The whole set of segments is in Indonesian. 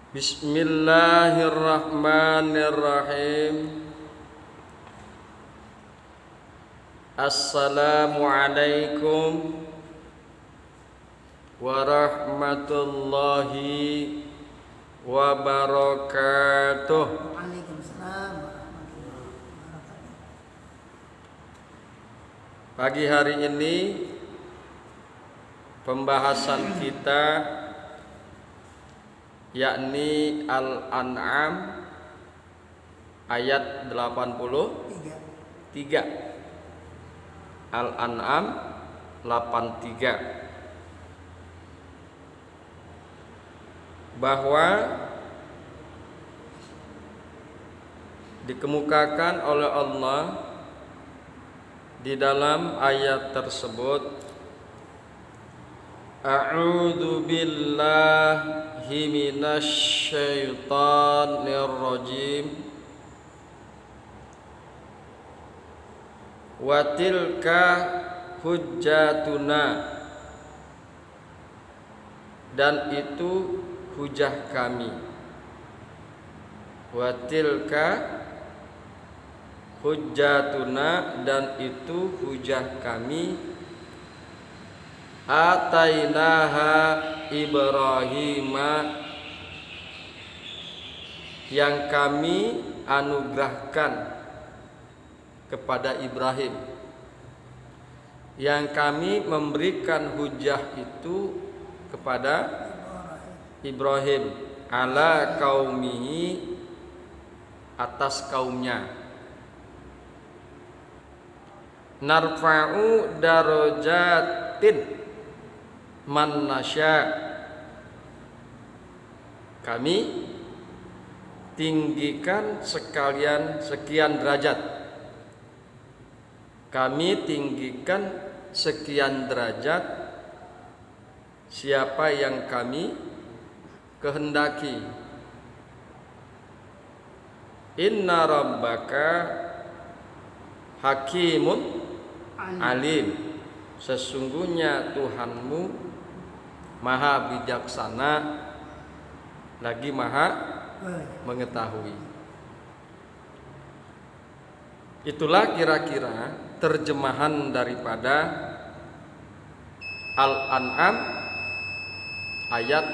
Bismillahirrahmanirrahim. Assalamualaikum warahmatullahi wabarakatuh. Waalaikumsalam warahmatullahi wabarakatuh. Pagi hari ini pembahasan kita yakni Al-An'am ayat 83. Al-An'am 83, bahwa dikemukakan oleh Allah di dalam ayat tersebut, A'udzu billahi minasy syaithanir rajim. Wa tilka hujjatuna, dan itu hujah kami. Wa tilka hujjatuna, dan itu hujah kami. Atainaha Ibrahima, yang kami anugerahkan kepada Ibrahim, yang kami memberikan hujah itu kepada Ibrahim, ala qaumihi, atas kaumnya. Narfa'u darajatin man nasya, kami tinggikan sekian derajat. Kami tinggikan sekian derajat siapa yang kami kehendaki. Inna rabbaka hakimun alim, sesungguhnya Tuhanmu maha bijaksana lagi maha mengetahui. Itulah kira-kira terjemahan daripada Al-An'am ayat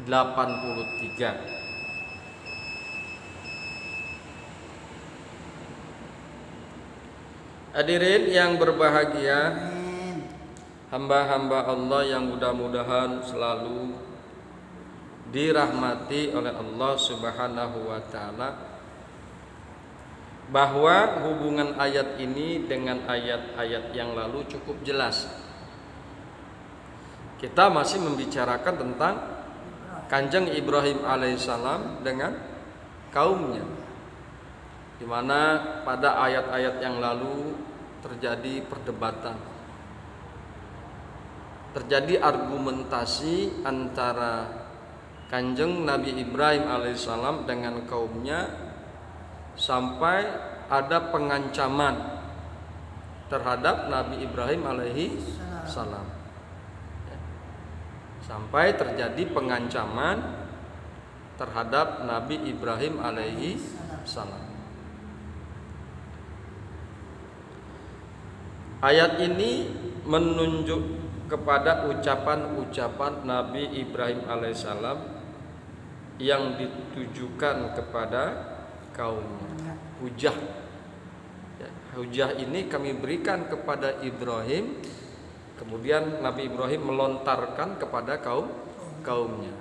83. Hadirin yang berbahagia, hamba-hamba Allah yang mudah-mudahan selalu dirahmati oleh Allah Subhanahu wa taala, bahwa hubungan ayat ini dengan ayat-ayat yang lalu cukup jelas. Kita masih membicarakan tentang Kanjeng Ibrahim alaihissalam dengan kaumnya, di mana pada ayat-ayat yang lalu terjadi perdebatan, terjadi argumentasi antara Kanjeng Nabi Ibrahim alaihissalam dengan kaumnya, sampai ada pengancaman terhadap Nabi Ibrahim alaihissalam, sampai terjadi pengancaman terhadap Nabi Ibrahim alaihissalam. Ayat ini menunjuk kepada ucapan-ucapan Nabi Ibrahim alaihissalam yang ditujukan kepada kaumnya. Hujah, hujah ini kami berikan kepada Ibrahim, kemudian Nabi Ibrahim melontarkan kepada kaumnya.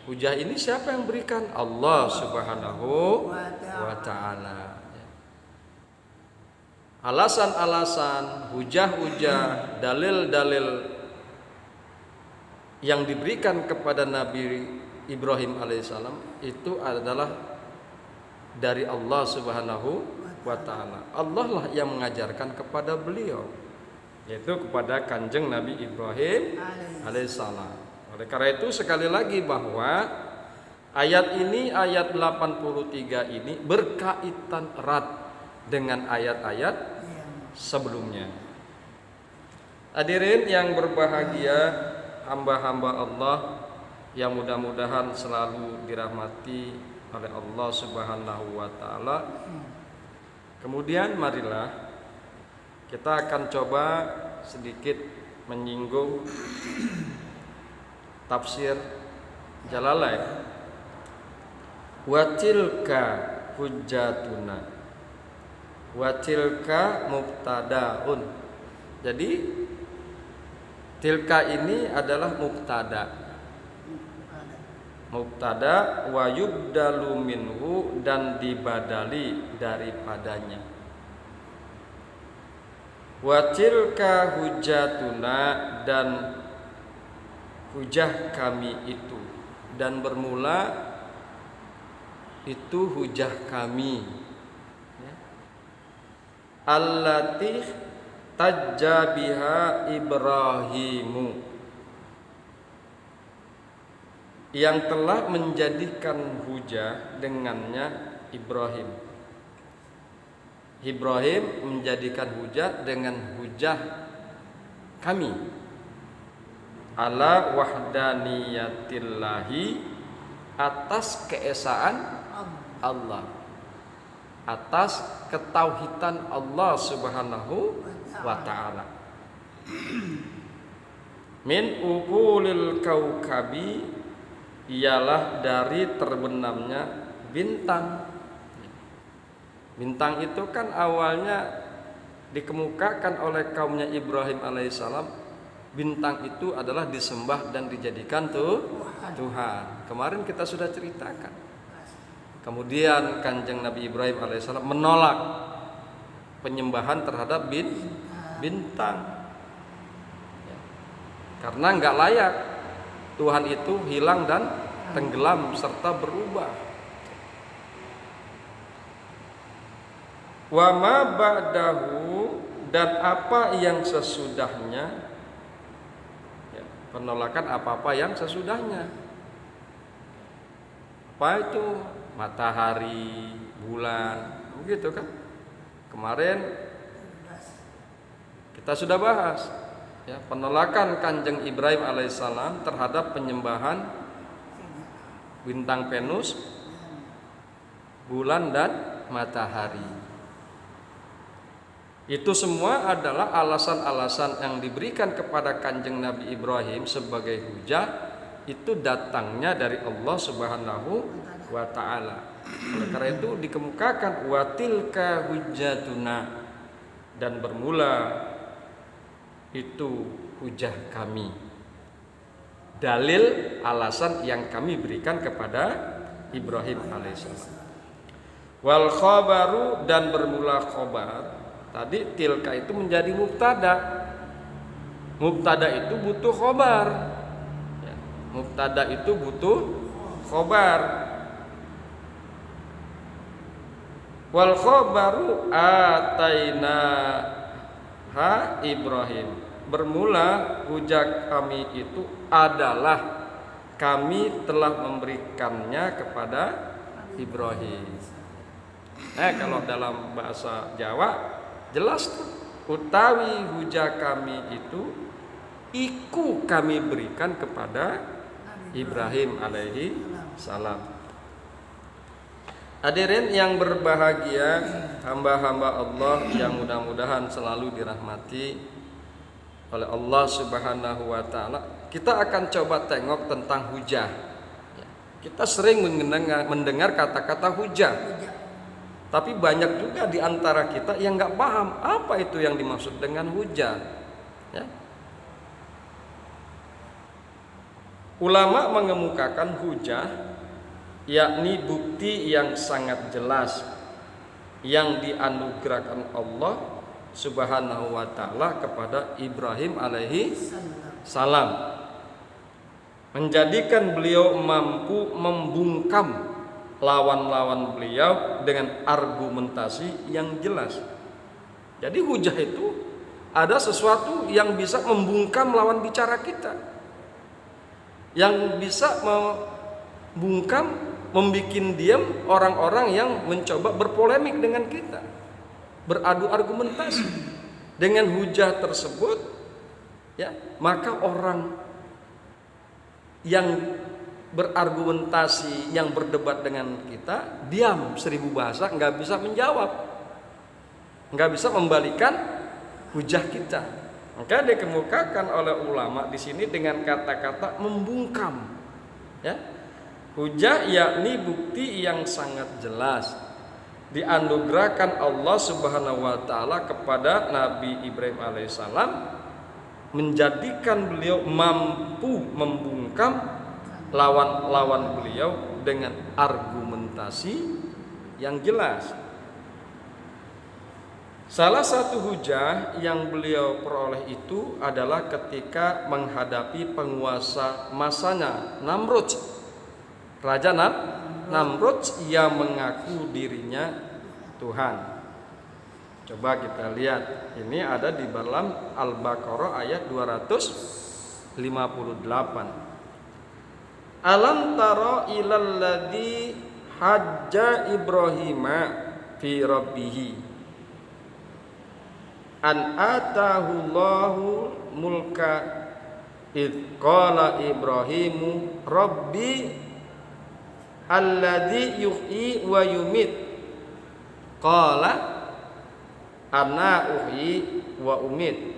Hujah ini siapa yang berikan? Allah Subhanahu wa ta'ala. Alasan-alasan, hujah-hujah, dalil-dalil yang diberikan kepada Nabi Ibrahim alaihissalam itu adalah dari Allah Subhanahu wa ta'ala. Allah lah yang mengajarkan kepada beliau, yaitu kepada Kanjeng Nabi Ibrahim alaihissalam. Oleh karena itu sekali lagi bahwa ayat ini, ayat 83 ini berkaitan erat dengan ayat-ayat sebelumnya. Hadirin yang berbahagia, hamba-hamba Allah yang mudah-mudahan selalu dirahmati oleh Allah Subhanahu wa taala. Kemudian marilah kita akan coba sedikit menyinggung tafsir Jalalain. Wa tilka hujjatuna. Wa tilka mubtadaun. Jadi tilka ini adalah mubtada. Mubtada wa yubdalu minhu, dan dibadali daripadanya. Wa tilka hujjatuna, dan hujah kami itu, dan bermula itu hujah kami, ya. Allati tajja biha Ibrahimu, yang telah menjadikan hujah dengannya Ibrahim. Ibrahim menjadikan hujah dengan hujah kami. Ala wahdaniyatillahi, atas keesaan Allah, atas ketauhidan Allah Subhanahu wa ta'ala. Min uqulil kaukabi, ialah dari terbenamnya bintang. Bintang itu kan awalnya dikemukakan oleh kaumnya Ibrahim alaihissalam. Bintang itu adalah disembah dan dijadikan Tuhan. Kemarin kita sudah ceritakan. Kemudian kanjeng Nabi Ibrahim alaihissalam menolak penyembahan terhadap bintang, ya. Karena nggak layak. Tuhan itu hilang dan tenggelam serta berubah. Wa ma ba'dahu, dan apa yang sesudahnya, ya, penolakan apa-apa yang sesudahnya. Apa itu? Matahari, bulan, begitu kan? Kemarin kita sudah bahas, ya, penolakan kanjeng Ibrahim alaihissalam terhadap penyembahan bintang Venus, bulan, dan matahari. Itu semua adalah alasan-alasan yang diberikan kepada kanjeng Nabi Ibrahim sebagai hujah, itu datangnya dari Allah Subhanahu wa ta'ala. Oleh karena itu dikemukakan wa tilka hujjatuna, dan bermula itu hujah kami, dalil alasan yang kami berikan kepada Ibrahim alaihissalam. Wal khabaru, dan bermula khobar. Tadi tilka itu menjadi mubtada. Mubtada itu butuh khobar, ya, mubtada itu butuh khobar. Wal khabaru ataina ha Ibrahim, bermula hujah kami itu adalah kami telah memberikannya kepada Ibrahim. Kalau dalam bahasa Jawa jelas tuh, utawi hujah kami itu iku kami berikan kepada Ibrahim alaihi salam. Hadirin yang berbahagia, hamba-hamba Allah yang mudah-mudahan selalu dirahmati oleh Allah Subhanahu wa ta'ala. Kita akan coba tengok tentang hujah. Kita sering mendengar kata-kata hujah, tapi banyak juga di antara kita yang nggak paham apa itu yang dimaksud dengan hujah, ya. Ulama mengemukakan hujah yakni bukti yang sangat jelas yang dianugerahkan Allah Subhanahu wa ta'ala kepada Ibrahim alaihi salam, menjadikan beliau mampu membungkam lawan-lawan beliau dengan argumentasi yang jelas. Jadi hujah itu ada sesuatu yang bisa membungkam lawan bicara kita, yang bisa membungkam, membuat diam orang-orang yang mencoba berpolemik dengan kita, beradu argumentasi. Dengan hujah tersebut, ya, maka orang yang berargumentasi, yang berdebat dengan kita, diam 1000 bahasa, nggak bisa menjawab, nggak bisa membalikan hujah kita. Maka dikemukakan oleh ulama di sini dengan kata-kata membungkam, ya. Hujah yakni bukti yang sangat jelas dianugerahkan Allah Subhanahu wa taala kepada Nabi Ibrahim alaihissalam, menjadikan beliau mampu membungkam lawan-lawan beliau dengan argumentasi yang jelas. Salah satu hujah yang beliau peroleh itu adalah ketika menghadapi penguasa masanya, Namrud. Raja Namrud yang mengaku dirinya Tuhan. Coba kita lihat, ini ada di dalam Al-Baqarah ayat 258. Alam tara ilal ladzi hajja Ibrahima fi rabbih an atahu Allahu mulka id qala Ibrahimu rabbi alladzi yuhyi wa yumit qala ana uhyi wa umit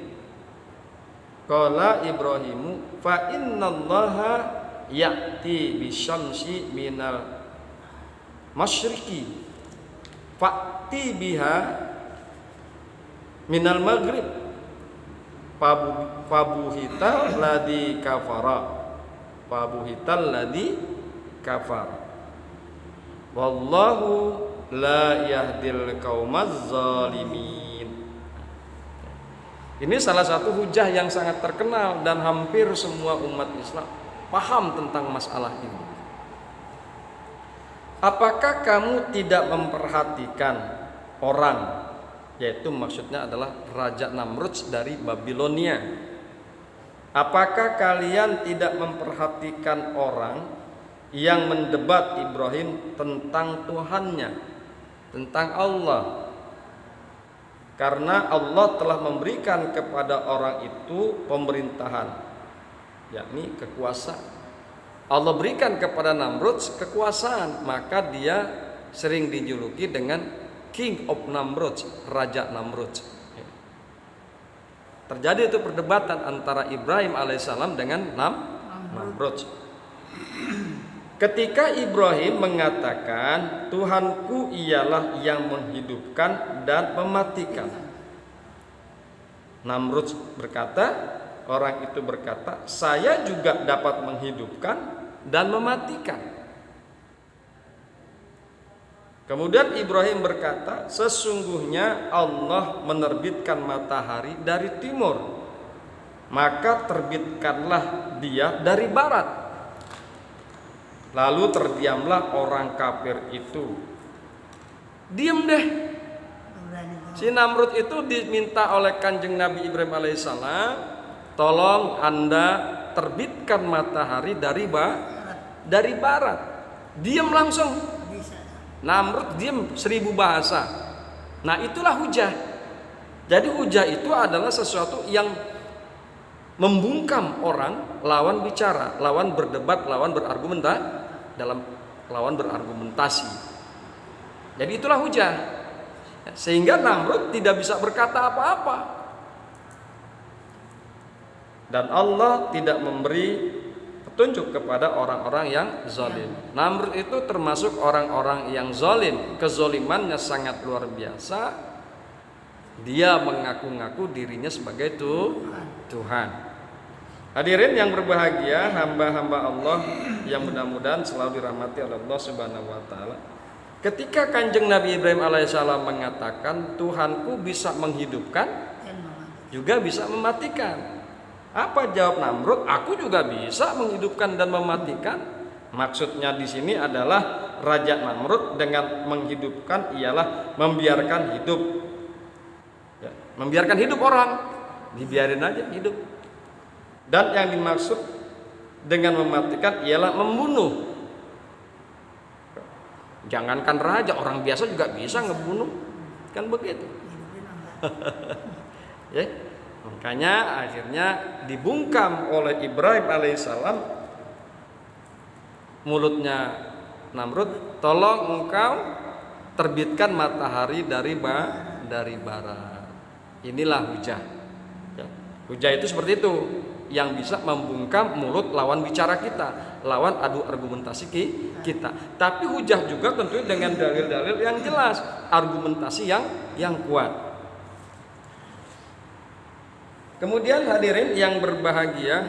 qala Ibrahimu fa innallaha ya'ti bisyamsi minal masyriqi fa'ti biha minal maghrib fabuhital ladzi kafara wallahu la yahdil qaumaz zalimin. Ini salah satu hujah yang sangat terkenal dan hampir semua umat Islam paham tentang masalah ini. Apakah kamu tidak memperhatikan orang, yaitu maksudnya adalah Raja Namrud dari Babilonia. Apakah kalian tidak memperhatikan orang yang mendebat Ibrahim tentang Tuhannya, tentang Allah? Karena Allah telah memberikan kepada orang itu pemerintahan, yakni kekuasaan. Allah berikan kepada Namrud kekuasaan, maka dia sering dijuluki dengan King of Namrud, Raja Namrud. Terjadi itu perdebatan antara Ibrahim alaihissalam dengan Namrud. Ketika Ibrahim mengatakan Tuhanku ialah yang menghidupkan dan mematikan, Namrud berkata, orang itu berkata, saya juga dapat menghidupkan dan mematikan. Kemudian Ibrahim berkata, sesungguhnya Allah menerbitkan matahari dari timur, maka terbitkanlah dia dari barat. Lalu terdiamlah orang kafir itu. Diam deh. Si Namrud itu diminta oleh Kanjeng Nabi Ibrahim alaihissalam, tolong Anda terbitkan matahari dari barat. Diam langsung. Namrud diam 1000 bahasa. Nah, itulah hujah. Jadi hujah itu adalah sesuatu yang membungkam orang, lawan bicara, lawan berdebat, lawan berargumentasi. Jadi itulah hujah. Sehingga Namrud tidak bisa berkata apa-apa. Dan Allah tidak memberi petunjuk kepada orang-orang yang zalim. Namrud itu termasuk orang-orang yang zalim. Kezalimannya sangat luar biasa. Dia mengaku-ngaku dirinya sebagai Tuhan. Hadirin yang berbahagia, hamba-hamba Allah yang mudah-mudahan selalu dirahmati oleh Allah Subhanahu wa taala. Ketika Kanjeng Nabi Ibrahim alaihissalam mengatakan Tuhanku bisa menghidupkan juga bisa mematikan. Apa jawab Namrud? Aku juga bisa menghidupkan dan mematikan. Maksudnya di sini adalah Raja Namrud dengan menghidupkan ialah membiarkan hidup, ya, membiarkan hidup orang, dibiarin aja hidup. Dan yang dimaksud dengan mematikan ialah membunuh. Jangankan raja, orang biasa juga bisa ngebunuh, kan begitu. Ya. Makanya akhirnya dibungkam oleh Ibrahim alaihissalam mulutnya Namrud, tolong engkau terbitkan matahari dari barat. Inilah hujah. Ya. Hujah itu seperti itu, yang bisa membungkam mulut lawan bicara kita, lawan adu argumentasi kita. Tapi hujah juga tentu dengan dalil-dalil yang jelas, argumentasi yang kuat. Kemudian hadirin yang berbahagia,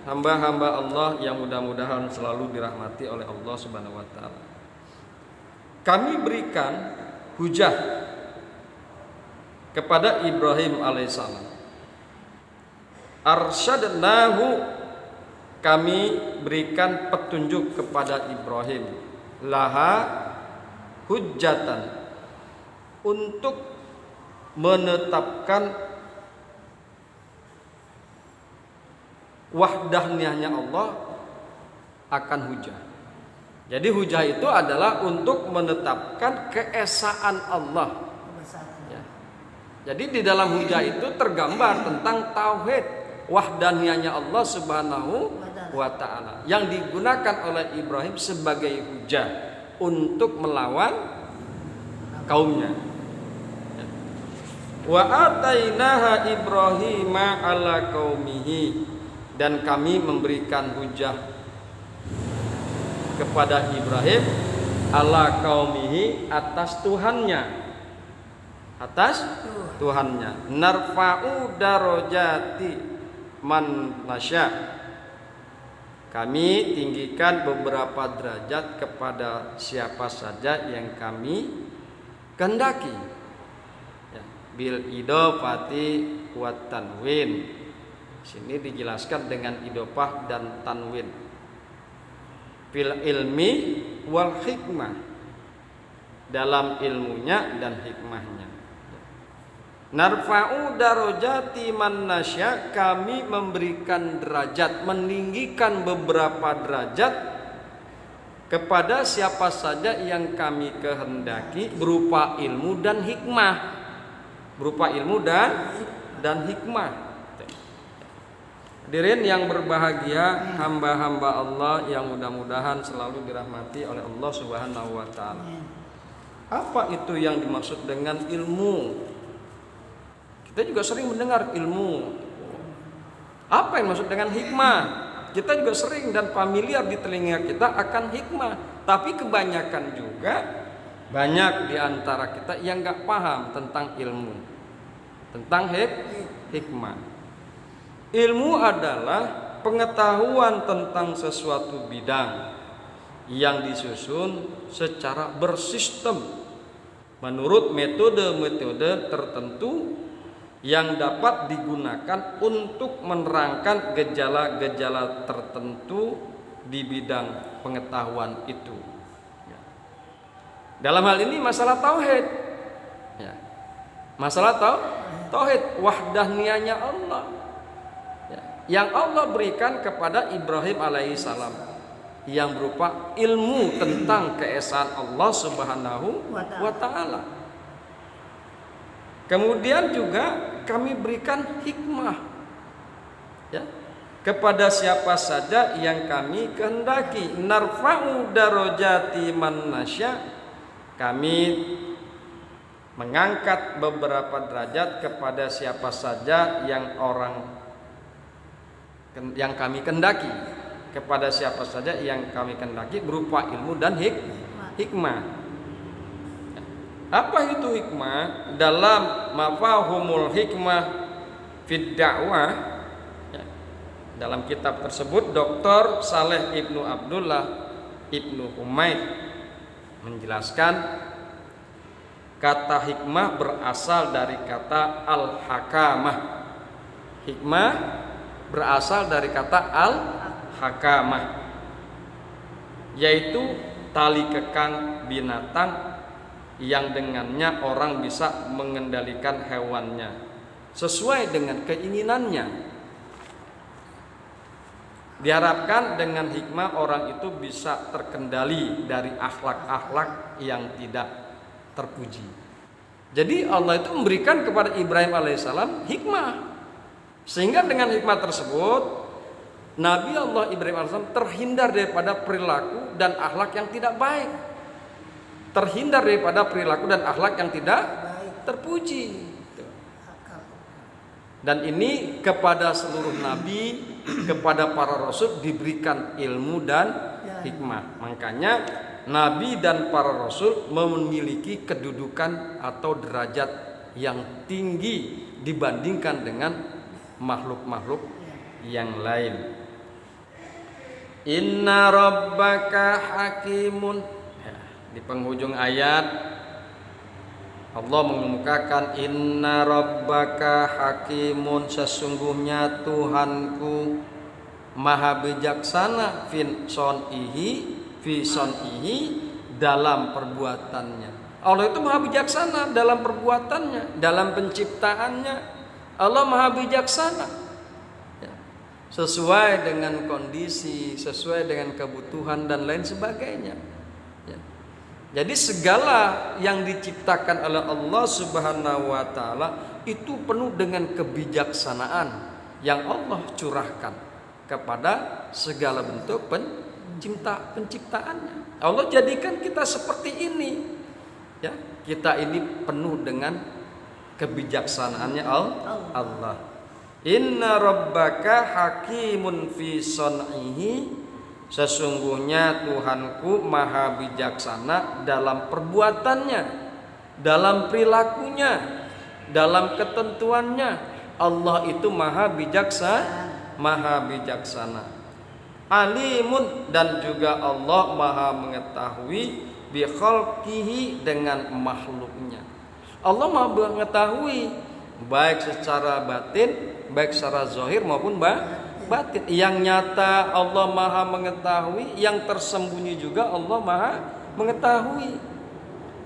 hamba-hamba Allah yang mudah-mudahan selalu dirahmati oleh Allah Subhanahu wa taala. Kami berikan hujah kepada Ibrahim alaihissalam. Arsyadnahu, kami berikan petunjuk kepada Ibrahim, laha hujjatan, untuk menetapkan wahdaniyahnya Allah akan hujah. Jadi hujah itu adalah untuk menetapkan keesaan Allah. Ya. Jadi di dalam hujah itu tergambar tentang tauhid wahdaniyahnya Allah Subhanahu wa taala yang digunakan oleh Ibrahim sebagai hujah untuk melawan kaumnya. Ya. Wa atainaha Ibrahima ala qaumihi, dan kami memberikan hujah kepada Ibrahim ala qaumihi, atas Tuhannya, narfa'u darajati man nasya, kami tinggikan beberapa derajat kepada siapa saja yang kami kehendaki. Ya, bil idofati wa tanwin, sini dijelaskan dengan idofah dan tanwin. Fil ilmi wal hikmah, dalam ilmunya dan hikmahnya. Narfa'u darajati man nasya, kami memberikan derajat, meninggikan beberapa derajat kepada siapa saja yang kami kehendaki berupa ilmu dan hikmah. Hadirin yang berbahagia, hamba-hamba Allah yang mudah-mudahan selalu dirahmati oleh Allah Subhanahu wa taala. Apa itu yang dimaksud dengan ilmu? Kita juga sering mendengar ilmu. Apa yang dimaksud dengan hikmah? Kita juga sering dan familiar di telinga kita akan hikmah. Tapi kebanyakan juga banyak di antara kita yang gak paham tentang ilmu, tentang hikmah. Ilmu adalah pengetahuan tentang sesuatu bidang yang disusun secara bersistem menurut metode-metode tertentu yang dapat digunakan untuk menerangkan gejala-gejala tertentu di bidang pengetahuan itu. Dalam hal ini masalah tauhid. Masalah tauhid wahdaniyahnya Allah. Yang Allah berikan kepada Ibrahim alaihissalam, yang berupa ilmu tentang keesaan Allah Subhanahu wa taala. Kemudian juga kami berikan hikmah, ya, kepada siapa saja yang kami kehendaki. Narfa'u darajati man nasya, kami mengangkat beberapa derajat kepada siapa saja yang kami kehendaki, kepada siapa saja yang kami kehendaki berupa ilmu dan hikmah. Apa itu hikmah? Dalam mafahumul hikmah fid da'wah, dalam kitab tersebut Dr. Saleh Ibnu Abdullah Ibnu Humaid menjelaskan kata hikmah berasal dari kata al-hakamah. Hikmah berasal dari kata al-hakamah, yaitu tali kekang binatang yang dengannya orang bisa mengendalikan hewannya sesuai dengan keinginannya. Diharapkan dengan hikmah orang itu bisa terkendali dari akhlak-akhlak yang tidak terpuji. Jadi Allah itu memberikan kepada Ibrahim alaihissalam hikmah, sehingga dengan hikmah tersebut Nabi Allah Ibrahim alaihissalam terhindar daripada perilaku dan akhlak yang tidak baik. Terhindar daripada perilaku dan akhlak yang tidak terpuji. Dan ini kepada seluruh nabi, kepada para rasul diberikan ilmu dan hikmah. Makanya nabi dan para rasul memiliki kedudukan atau derajat yang tinggi dibandingkan dengan makhluk-makhluk yang lain. Inna rabbaka hakimun. Di penghujung ayat Allah mengemukakan inna rabbaka hakimun, sesungguhnya Tuhanku maha bijaksana fi son'ihi dalam perbuatannya. Allah itu maha bijaksana dalam perbuatannya, dalam penciptaannya. Allah maha bijaksana ya, sesuai dengan kondisi, sesuai dengan kebutuhan dan lain sebagainya ya. Jadi segala yang diciptakan oleh Allah Subhanahu wa taala itu penuh dengan kebijaksanaan yang Allah curahkan kepada segala bentuk penciptaannya. Allah jadikan kita seperti ini. Ya, kita ini penuh dengan kebijaksanaannya Allah. Inna rabbaka hakimun fi son'ihi, sesungguhnya Tuhanku maha bijaksana dalam perbuatannya, dalam perilakunya, dalam ketentuannya. Allah itu maha bijaksana. Alimun, dan juga Allah maha mengetahui bi khalqihi, dengan makhluknya. Allah maha mengetahui baik secara batin, baik secara zahir maupun batin. Yang nyata Allah maha mengetahui, yang tersembunyi juga Allah maha mengetahui.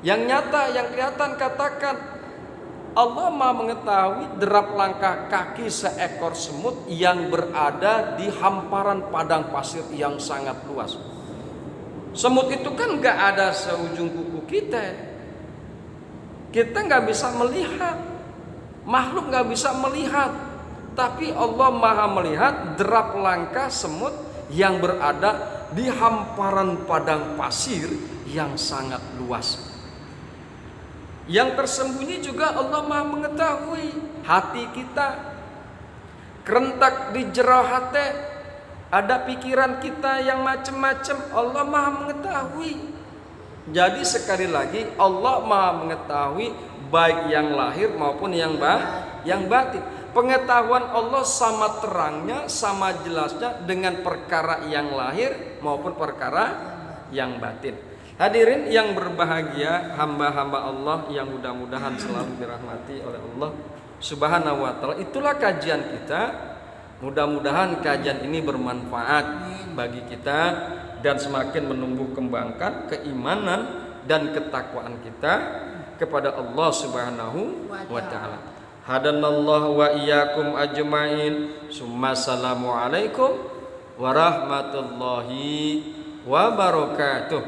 Yang nyata, yang kelihatan, katakan Allah maha mengetahui derap langkah kaki seekor semut yang berada di hamparan padang pasir yang sangat luas. Semut itu kan gak ada seujung kuku kita gak bisa melihat, makhluk gak bisa melihat. Tapi Allah maha melihat derap langkah semut yang berada di hamparan padang pasir yang sangat luas. Yang tersembunyi juga Allah maha mengetahui. Hati kita, kerentak di jero hati, ada pikiran kita yang macam-macam, Allah maha mengetahui. Jadi sekali lagi Allah maha mengetahui baik yang lahir maupun yang batin. Pengetahuan Allah sama terangnya, sama jelasnya dengan perkara yang lahir maupun perkara yang batin. Hadirin yang berbahagia, hamba-hamba Allah yang mudah-mudahan selalu dirahmati oleh Allah Subhanahu wa taala. Itulah kajian kita. Mudah-mudahan kajian ini bermanfaat bagi kita dan semakin menumbuh kembangkan keimanan dan ketakwaan kita kepada Allah Subhanahu wa taala. Hadanallahu wa iyyakum ajmain. Assalamualaikum warahmatullahi wabarakatuh.